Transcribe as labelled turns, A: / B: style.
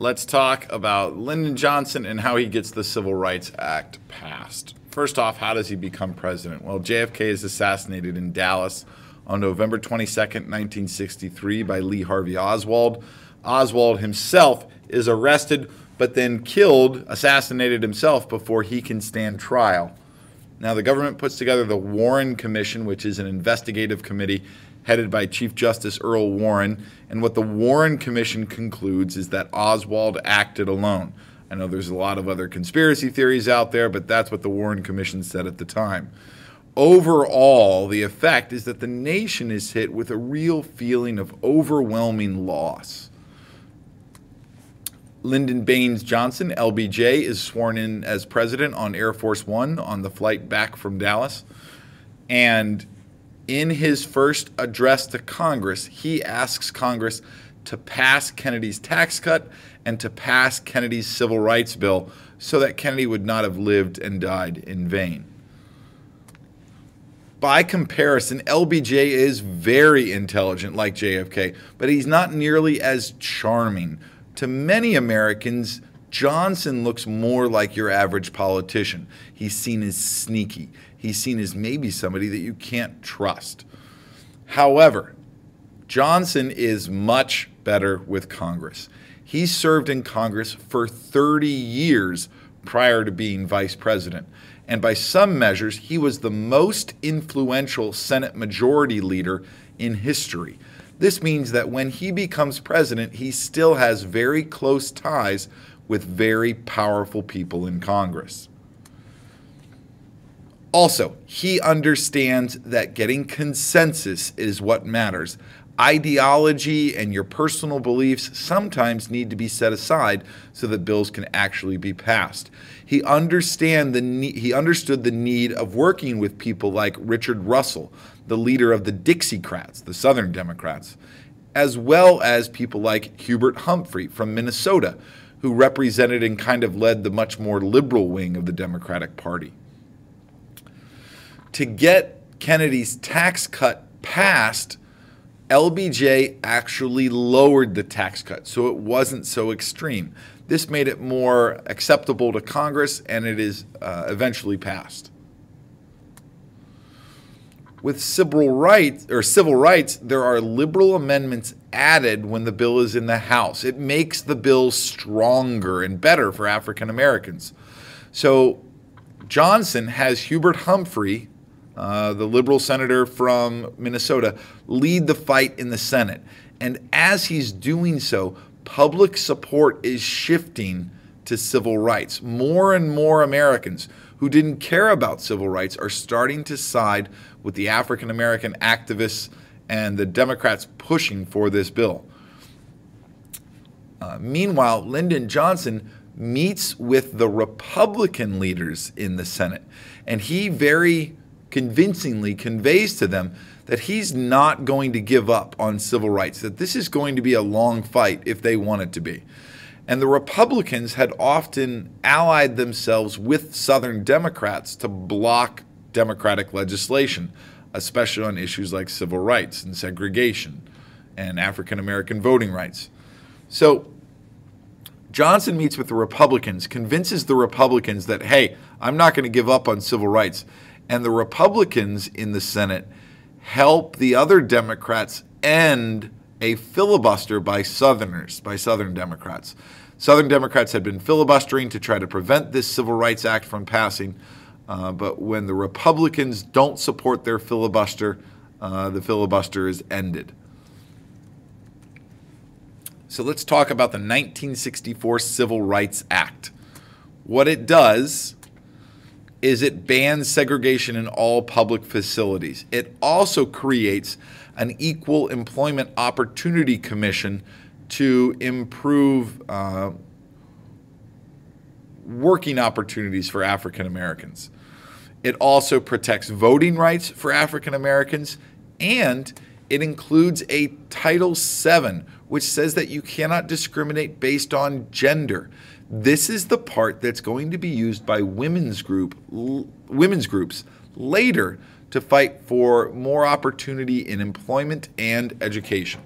A: Let's talk about Lyndon Johnson and how he gets the Civil Rights Act passed. First off, how does he become president? Well, JFK is assassinated in Dallas on November 22nd, 1963 by Lee Harvey Oswald. Oswald himself is arrested, but then killed, assassinated himself before he can stand trial. Now, the government puts together the Warren Commission, which is an investigative committee headed by Chief Justice Earl Warren. And what the Warren Commission concludes is that Oswald acted alone. I know there's a lot of other conspiracy theories out there, but that's what the Warren Commission said at the time. Overall, the effect is that the nation is hit with a real feeling of overwhelming loss. Lyndon Baines Johnson, LBJ, is sworn in as president on Air Force One on the flight back from Dallas. And in his first address to Congress, he asks Congress to pass Kennedy's tax cut and to pass Kennedy's civil rights bill so that Kennedy would not have lived and died in vain. By comparison, LBJ is very intelligent like JFK, but he's not nearly as charming. To many Americans, Johnson looks more like your average politician. He's seen as sneaky. He's seen as maybe somebody that you can't trust. However, Johnson is much better with Congress. He served in Congress for 30 years prior to being vice president. And by some measures, he was the most influential Senate Majority Leader in history. This means that when he becomes president, he still has very close ties with very powerful people in Congress. Also, he understands that getting consensus is what matters. Ideology and your personal beliefs sometimes need to be set aside so that bills can actually be passed. He understood the need of working with people like Richard Russell, the leader of the Dixiecrats, the Southern Democrats, as well as people like Hubert Humphrey from Minnesota, who represented and kind of led the much more liberal wing of the Democratic Party. To get Kennedy's tax cut passed, LBJ actually lowered the tax cut, so it wasn't so extreme. This made it more acceptable to Congress, and it is eventually passed. With civil rights, there are liberal amendments added when the bill is in the House. It makes the bill stronger and better for African Americans. So Johnson has Hubert Humphrey, the liberal senator from Minnesota, lead the fight in the Senate. And as he's doing so, public support is shifting to civil rights. More and more Americans who didn't care about civil rights are starting to side with the African American activists and the Democrats pushing for this bill. Meanwhile, Lyndon Johnson meets with the Republican leaders in the Senate, and he very convincingly conveys to them that he's not going to give up on civil rights, that this is going to be a long fight if they want it to be. And the Republicans had often allied themselves with Southern Democrats to block Democratic legislation, especially on issues like civil rights and segregation and African American voting rights. So Johnson meets with the Republicans, convinces the Republicans that, hey, I'm not going to give up on civil rights. And the Republicans in the Senate help the other Democrats end a filibuster by Southern Democrats. Southern Democrats had been filibustering to try to prevent this Civil Rights Act from passing, but when the Republicans don't support their filibuster, the filibuster is ended. So let's talk about the 1964 Civil Rights Act. What it does is it bans segregation in all public facilities. It also creates an Equal Employment Opportunity Commission to improve working opportunities for African Americans. It also protects voting rights for African Americans, and it includes a Title VII, which says that you cannot discriminate based on gender. This is the part that's going to be used by women's groups later to fight for more opportunity in employment and education.